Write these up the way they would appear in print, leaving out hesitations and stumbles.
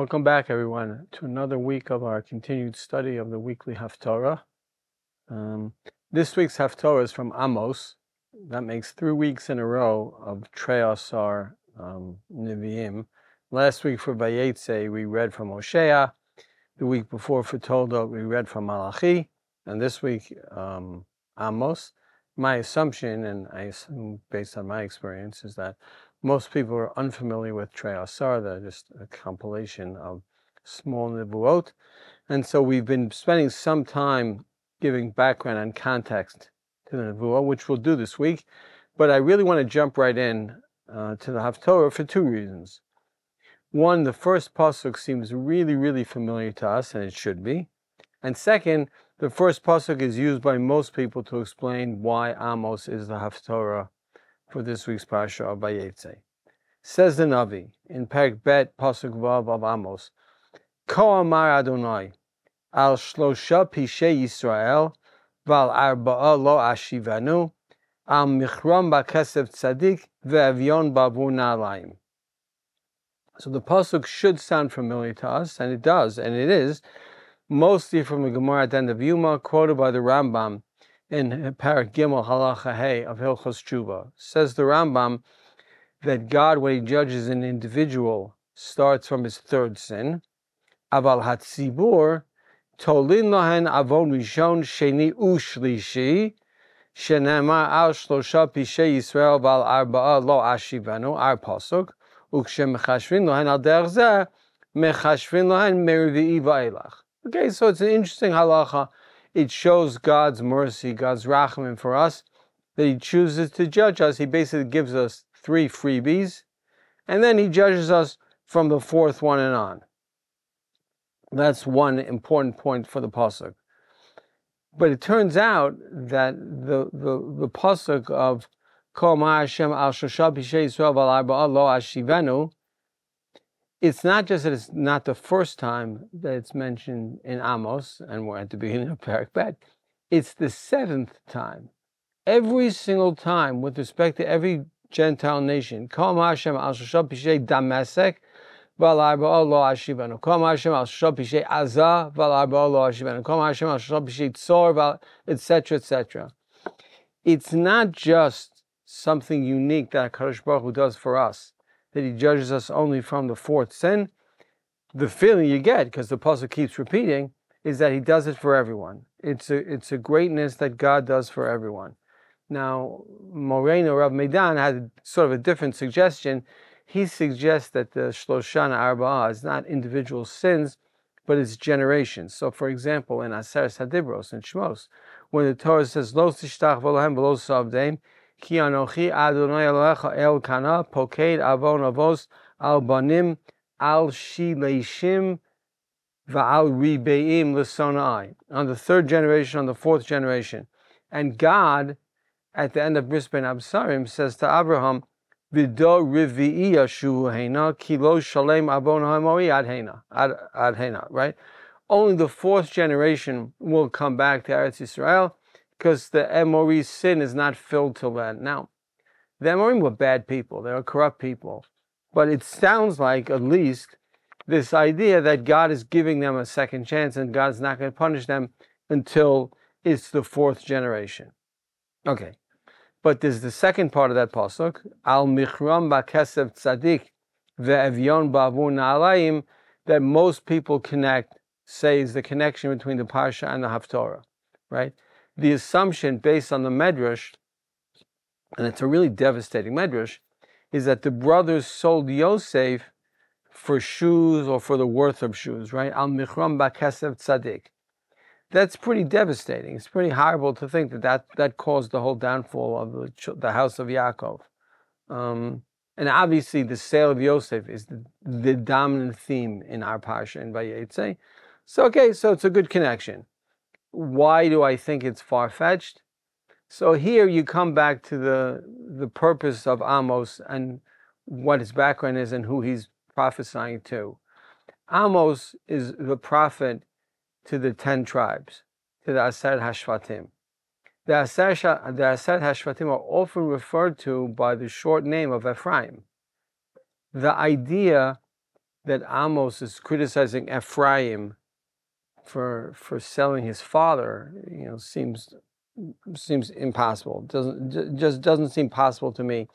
Welcome back, everyone, to another week of our continued study of the weekly Haftara. This week's Haftara is from Amos. That makes 3 weeks in a row of Treasar Nevi'im. Last week for Vayeshev, we read from Hosea. The week before for Toldot, we read from Malachi. And this week, Amos. My assumption, and I assume based on my experience, is that most people are unfamiliar with Treasar. They're just a compilation of small nevuot. And so we've been spending some time giving background and context to the nevuah, which we'll do this week. But I really want to jump right in to the Haftarah for 2 reasons. One, the first pasuk seems really familiar to us, and it should be. And second, the first pasuk is used by most people to explain why Amos is the Haftarah for this week's parasha of Vayeshev. Says the Navi in Perek Bet pasuk Vav of Amos, Ko amar Adonai al shlosha pishei Yisrael val arba'a lo ashivanu al michram ba'kesef tzadik ve'avyon ba'vu na'alayim. So the pasuk should sound familiar to us, and it does, and it is, mostly from the Gemara at the end of Yuma, quoted by the Rambam in Perek Gimel Halacha Hey of Hilchos Tshuva. Says the Rambam that God, when He judges an individual, starts from his third sin. Aval hatzibur tolin lohen avon rishon sheni ushlishi shenema al shlosha pishei Yisrael val arba'a lo ashivanu, our pasuk, ukshem mechashvin lohen al derech zeh mechashvin lohen mervi'i va'elach. Okay, so it's an interesting halacha. It shows God's mercy, God's rachamim for us, that He chooses to judge us. He basically gives us 3 freebies, and then He judges us from the 4th one and on. That's one important point for the pasuk. But it turns out that the pasuk of Kol ma Hashem al shosha b'shei Yisrael val arba'a lo ashivenu, it's not just that it's not the first time that it's mentioned in Amos, and we're at the beginning of Perek Bet, it's the 7th time. Every single time, with respect to every Gentile nation, Kol Hashem al shosha pishei Damasek val arba'a lo ashivenu, Kol Hashem al shosha pishei Azah val arba'a lo ashivenu, Kol Hashem al shosha pishei Tzor val, etc., etc. It's not just something unique that HaKadosh Baruch Hu does for us, that He judges us only from the 4th sin. The feeling you get, because the pasuk keeps repeating, is that He does it for everyone. It's a greatness that God does for everyone. Now, Moreno Rav Meidan had sort of a different suggestion. He suggests that the Shloshan Arba'ah is not individual sins, but it's generations. So, for example, in Aseres Hadibros and Shmos, when the Torah says, Lo tishtach v'lohem v'lo savdeim, Ki anochi Adonai Elohecha el kana poked avon avos al banim al shileishim va'al ribeim l'sonai. On the 3rd generation, on the 4th generation. And God, at the end of Bris Ben Absarim, says to Abraham, Vido rivi'i yashu heina ki lo shalem avon ha'moi ad heina, right? Only the 4th generation will come back to Eretz Yisrael, because the Emori's sin is not filled till then. Now, the Emorim were bad people. They were corrupt people. But it sounds like, at least, this idea that God is giving them a second chance and God's not going to punish them until it's the 4th generation. Okay. But there's the second part of that pasuk, Al michram ba'kesef tzadik ve'avyon ba'vu na'alayim, that most people say is the connection between the parsha and the Haftarah, right? The assumption based on the Medrash, and it's a really devastating Medrash, is that the brothers sold Yosef for shoes or for the worth of shoes, right? Al michram ba'kesef tzadik. That's pretty devastating. It's pretty horrible to think that caused the whole downfall of the house of Yaakov. And obviously the sale of Yosef is the dominant theme in our parsha in Vayeshev. So it's a good connection. Why do I think it's far-fetched? So here you come back to the purpose of Amos and what his background is and who he's prophesying to. Amos is the prophet to the 10 tribes, to the Aseret Hashvatim. The Aseret Hashvatim are often referred to by the short name of Ephraim. The idea that Amos is criticizing Ephraim for selling his father, seems impossible. Doesn't seem possible to me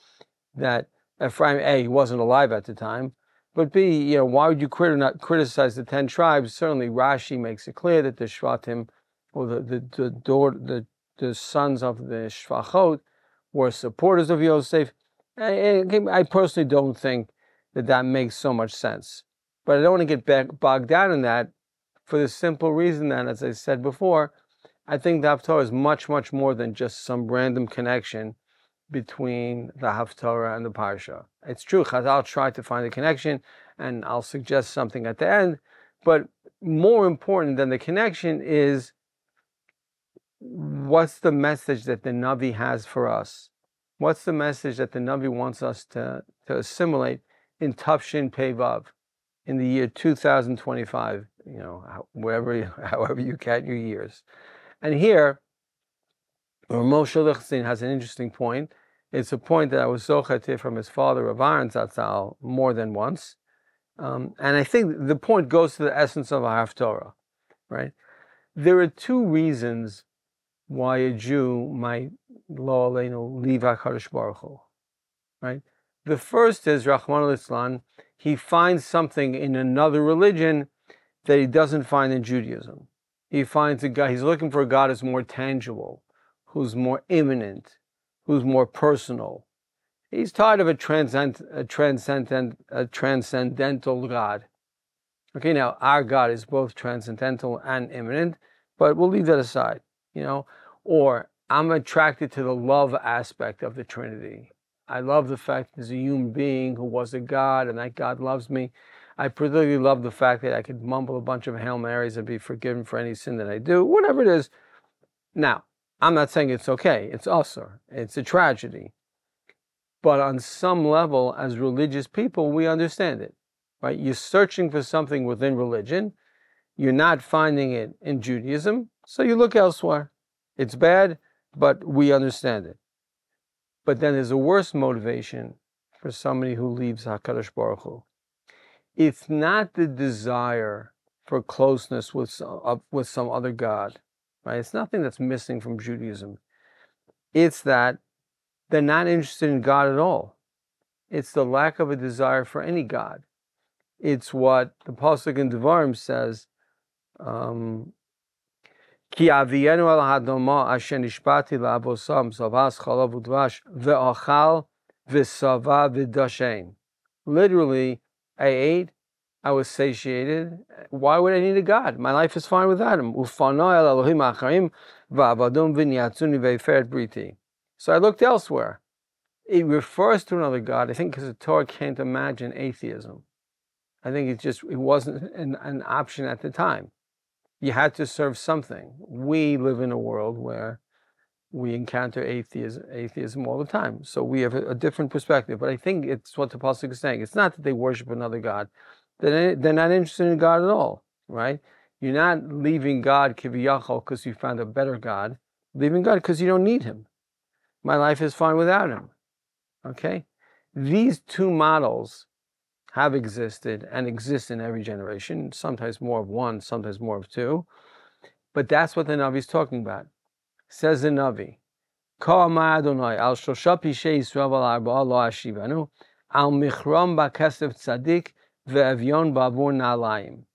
that Ephraim, A, he wasn't alive at the time, but B, why would you not criticize the 10 tribes? Certainly Rashi makes it clear that the Shvatim, or the sons of the Shvachot, were supporters of Yosef. I personally don't think that makes so much sense. But I don't want to get bogged down in that, for the simple reason that, as I said before, I think the Haftarah is much, much more than just some random connection between the Haftarah and the Parsha. It's true, Chazal tried to find a connection, and I'll suggest something at the end, but more important than the connection is, what's the message that the Navi has for us? What's the message that the Navi wants us to assimilate in Tafshin Pei Vav, in the year 2025, however you count your years. And here, Moshe Lichtenstein has an interesting point. It's a point that I was zocheh from his father, Rav Aaron Zatzal, more than once. And I think the point goes to the essence of a Haftarah, right? There are two reasons why a Jew might, lo aleinu, leave HaKadosh Baruch Hu, right? The first is, Rachmana litzlan, he finds something in another religion that he doesn't find in Judaism. He finds a God, he's looking for a God who's more tangible, who's more immanent, who's more personal. He's tired of a transcendental God. Okay, now our God is both transcendental and immanent, but we'll leave that aside, Or I'm attracted to the love aspect of the Trinity. I love the fact there's a human being who was a God, and that God loves me. I particularly love the fact that I could mumble a bunch of Hail Marys and be forgiven for any sin that I do, whatever it is. Now, I'm not saying it's okay. It's usur. It's a tragedy. But on some level, as religious people, we understand it, right? You're searching for something within religion. You're not finding it in Judaism, so you look elsewhere. It's bad, but we understand it. But then there's a worse motivation for somebody who leaves HaKadosh Baruch Hu. It's not the desire for closeness with some other God, right? It's nothing that's missing from Judaism. It's that they're not interested in God at all. It's the lack of a desire for any God. It's what the Pasuk in Devarim says, Ki avienu al hadoma asher nishbati la'avosam savas chalav udvash ve'achal v'sava v'dashen. Literally, I ate, I was satiated. Why would I need a God? My life is fine without him. Ufano el Elohim acharim va'avadum v'niatzuni ve'iferet briti. So I looked elsewhere. It refers to another God, I think, because the Torah can't imagine atheism. I think it wasn't an option at the time. You had to serve something. We live in a world where we encounter atheism all the time. So we have a different perspective. But I think it's what the Pasuk is saying. It's not that they worship another God. They're not interested in God at all, right? You're not leaving God kiviyachol because you found a better God. Leaving God because you don't need him. My life is fine without him. Okay? These two models have existed and exist in every generation, sometimes more of one, sometimes more of two. But that's what the Navi is talking about. Says the Navi, Ka amar Adonai, al shosha pishei Yisrael al arba'a lo ashivanu, al michram ba'kesef tzadik ve'evyon ba'avur na'alayim.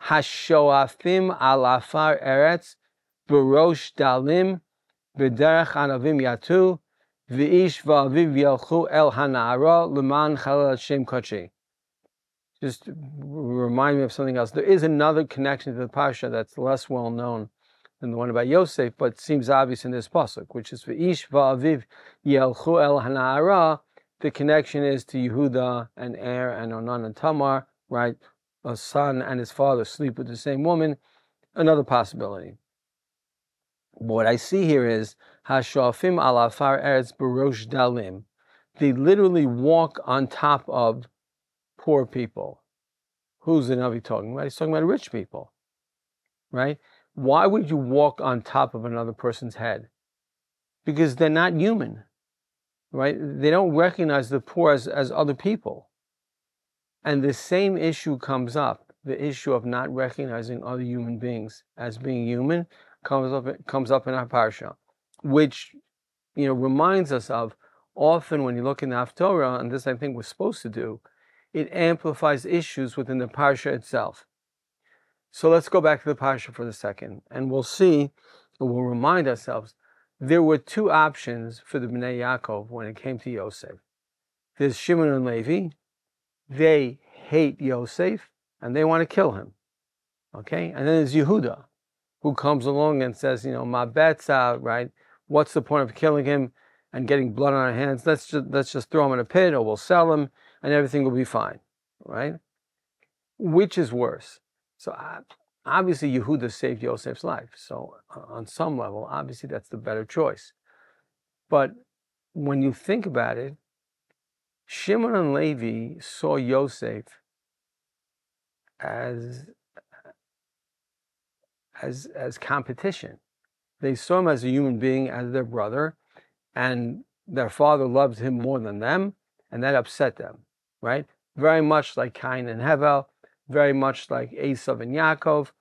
Hashoafim al afar eretz, b'rosh dalim, b'derech anavim yatu, v'ish v'aviv yelchu el hana'ara, l'man chalal Hashem kodesh. Just remind me of something else. There is another connection to the Parsha that's less well known than the one about Yosef, but seems obvious in this pasuk, which is v'ish va'aviv yelchu el hana'ara. The connection is to Yehuda and Er and Onan and Tamar, right? A son and his father sleep with the same woman. Another possibility. What I see here is Hashafim al afar eretz b'rosh dalim. They literally walk on top of poor people. Who's the Navi talking about? He's talking about rich people, right? Why would you walk on top of another person's head? Because they're not human, right? They don't recognize the poor as other people. And the same issue comes up, the issue of not recognizing other human beings as being human, comes up in our parsha, which, reminds us of often when you look in the Haftarah, and this I think we're supposed to do, it amplifies issues within the parsha itself. So let's go back to the parsha for a second, and we'll see, we'll remind ourselves, there were two options for the Bnei Yaakov when it came to Yosef. There's Shimon and Levi. They hate Yosef, and they want to kill him. Okay? And then there's Yehuda, who comes along and says, my bet's out, right? What's the point of killing him and getting blood on our hands? Let's just throw him in a pit, or we'll sell him, and everything will be fine, right? Which is worse? So obviously Yehuda saved Yosef's life. So on some level, obviously that's the better choice. But when you think about it, Shimon and Levi saw Yosef as competition. They saw him as a human being, as their brother, and their father loved him more than them, and that upset them, right? Very much like Cain and Hevel, very much like Esav and Yaakov.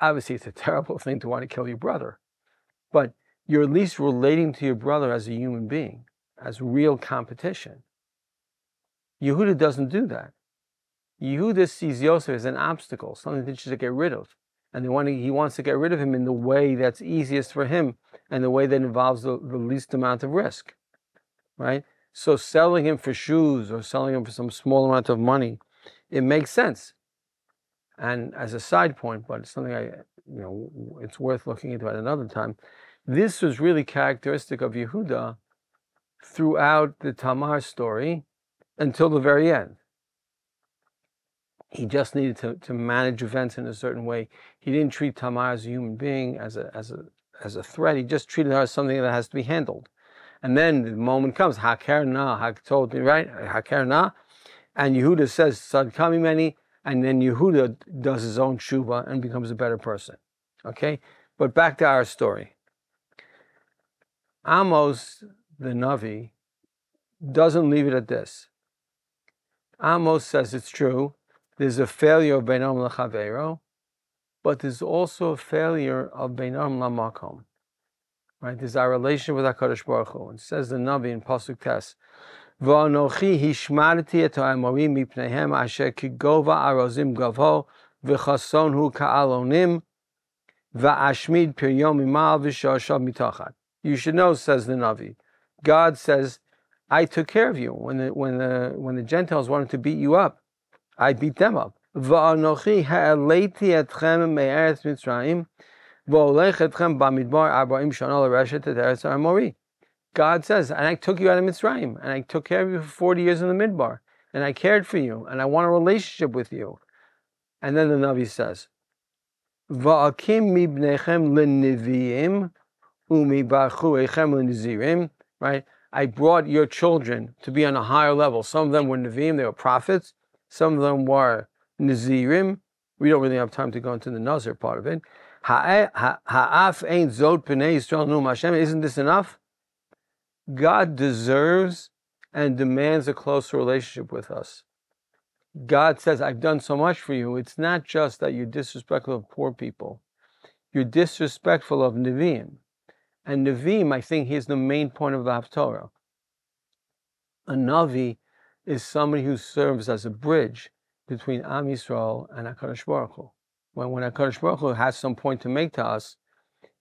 Obviously, it's a terrible thing to want to kill your brother, but you're at least relating to your brother as a human being, as real competition. Yehuda doesn't do that. Yehuda sees Yosef as an obstacle, something that he should get rid of. And he wants to get rid of him in the way that's easiest for him and the way that involves the least amount of risk, right? So selling him for shoes or selling him for some small amount of money, it makes sense. And as a side point, but it's something it's worth looking into at another time, this was really characteristic of Yehuda throughout the Tamar story until the very end. He just needed to manage events in a certain way. He didn't treat Tamar as a human being, as a threat. He just treated her as something that has to be handled. And then the moment comes, Haker na, told me, right? Haker na. And Yehuda says, Sadkami meni, and then Yehuda does his own tshuva and becomes a better person. Okay? But back to our story. Amos, the Navi, doesn't leave it at this. Amos says it's true. There's a failure of Beinam L'Chavero, but there's also a failure of Beinam L'Makom. Right? There's our relationship with HaKadosh Baruch Hu. And says the Navi in Pasuk Tes, V'anochi hishmarti et ha'emorim mipneihem asher ki gova arozim gavo v'chasonhu ka'alonim v'ashmid piryom imal v'shoshav mitachat. You should know, says the Navi, God says, I took care of you. When the Gentiles wanted to beat you up, I beat them up. V'anochi ha'eleiti etchem me'eretz Mitzrayim v'olech etchem b'midbar 40 shana l'reshet et eretz ha'amori. God says, and I took you out of Mitzrayim, and I took care of you for 40 years in the Midbar, and I cared for you, and I want a relationship with you. And then the Navi says, Va'akim mibnechem l'neviim u'mibachu echem l'nizirim, right? I brought your children to be on a higher level. Some of them were Nevi'im, they were prophets. Some of them were Nazirim. We don't really have time to go into the Nazir part of it. Ha'af ein zot b'nei Yisrael num Hashem. Isn't this enough? God deserves and demands a closer relationship with us. God says, I've done so much for you. It's not just that you're disrespectful of poor people. You're disrespectful of Nevi'im. And Nevi'im, I think, here's the main point of the Haftarah. A Navi is somebody who serves as a bridge between Am Yisrael and HaKadosh Baruch Hu. When HaKadosh Baruch Hu has some point to make to us,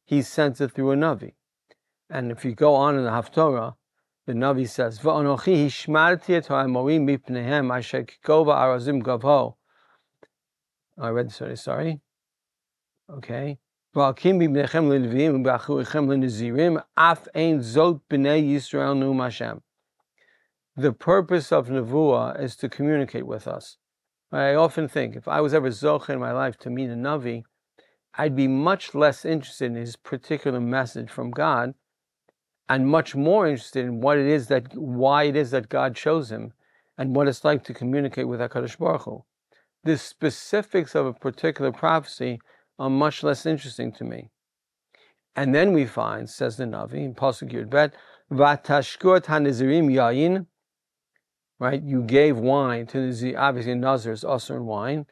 he sends it through a Navi. And if you go on in the Haftarah, the Navi says, V'anochi hishmarti et ha'emorim mipneihem asher kikova arazim gavho. I read this, sorry. Okay. V'akim b'bnechem l'neviim v'achuichem l'nezirim af ein zot b'nei Yisrael num Hashem. The purpose of Nevuah is to communicate with us. I often think, if I was ever zocheh in my life to meet a Navi, I'd be much less interested in his particular message from God, and much more interested in why it is that God chose him, and what it's like to communicate with HaKadosh Baruch Hu. The specifics of a particular prophecy are much less interesting to me. And then we find, says the Navi in Pasuk Yud Bet, Vatashkut hanizirim yayin, right? You gave wine to the obviously Nazir is usher in wine.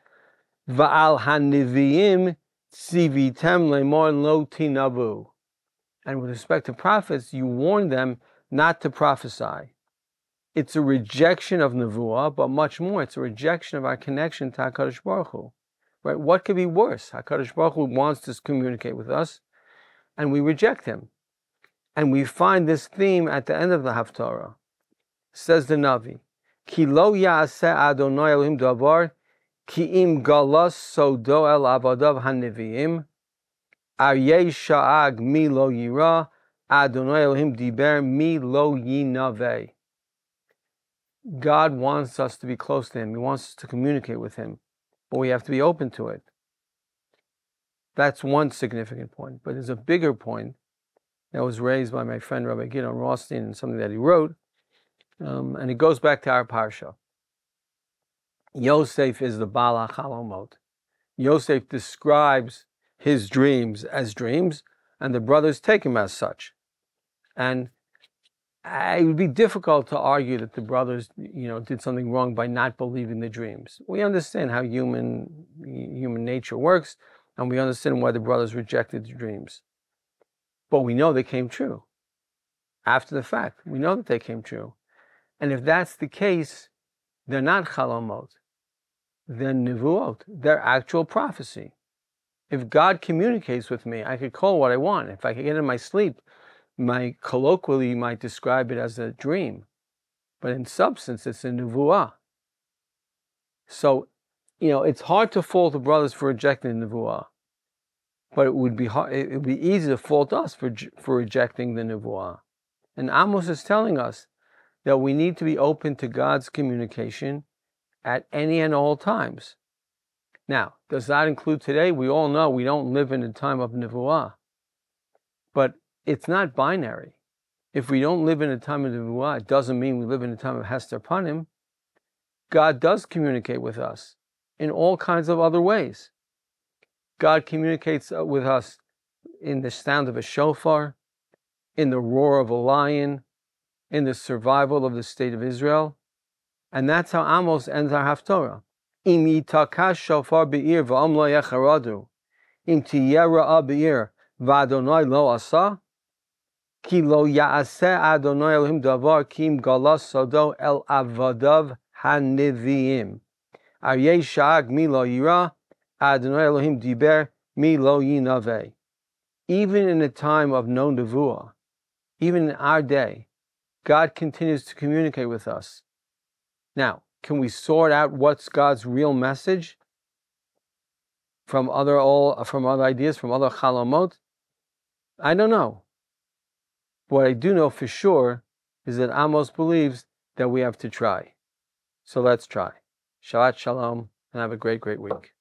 Va'al haniviim tzivitem lemor lo tinavu. And with respect to prophets, you warned them not to prophesy. It's a rejection of nevuah, but much more, it's a rejection of our connection to HaKadosh Baruch Hu. Right? What could be worse? HaKadosh Baruch Hu wants to communicate with us, and we reject him. And we find this theme at the end of the Haftara. Says the Navi, Ki lo ya'aseh Adonai Elohim davar, ki im galas sodo el avadav haneviim, aryeh sha'ag mi lo yira, Adonai Elohim diber mi lo yinaveh. God wants us to be close to him. He wants us to communicate with him. But we have to be open to it. That's one significant point. But there's a bigger point that was raised by my friend Rabbi Gideon Rothstein in something that he wrote. And it goes back to our parsha. Yosef is the Baal HaChalomot. Yosef describes his dreams as dreams, and the brothers take him as such. And it would be difficult to argue that the brothers, did something wrong by not believing the dreams. We understand how human nature works, and we understand why the brothers rejected the dreams. But we know they came true. After the fact, we know that they came true. And if that's the case, they're not chalomot. They're nevuot. They're actual prophecy. If God communicates with me, I could call what I want. If I could get in my sleep, colloquially, you might describe it as a dream, but in substance, it's a nevuah. So, it's hard to fault the brothers for rejecting the nevuah, but it would be hard. It would be easy to fault us for rejecting the nevuah. And Amos is telling us that we need to be open to God's communication at any and all times. Now, does that include today? We all know we don't live in a time of nevuah, but it's not binary. If we don't live in a time of nevuah, it doesn't mean we live in a time of hester panim. God does communicate with us in all kinds of other ways. God communicates with us in the sound of a shofar, in the roar of a lion, in the survival of the state of Israel. And that's how Amos ends our Haftarah. Im yitakash shofar be'ir v'am lo yecharadu, im tiyeh ra'ah be'ir v'Adonai lo asa, Ki lo ya'aseh Adonai Elohim davar kim galas sodo el avadav haniviim. Aryeh sha'ag mi lo yira, Adonai Elohim diber mi lo yinaveh. Even in a time of no nevuah, even in our day, God continues to communicate with us. Now, can we sort out what's God's real message from other ideas, from other chalamot? I don't know. What I do know for sure is that Amos believes that we have to try. So let's try. Shabbat Shalom, and have a great, great week.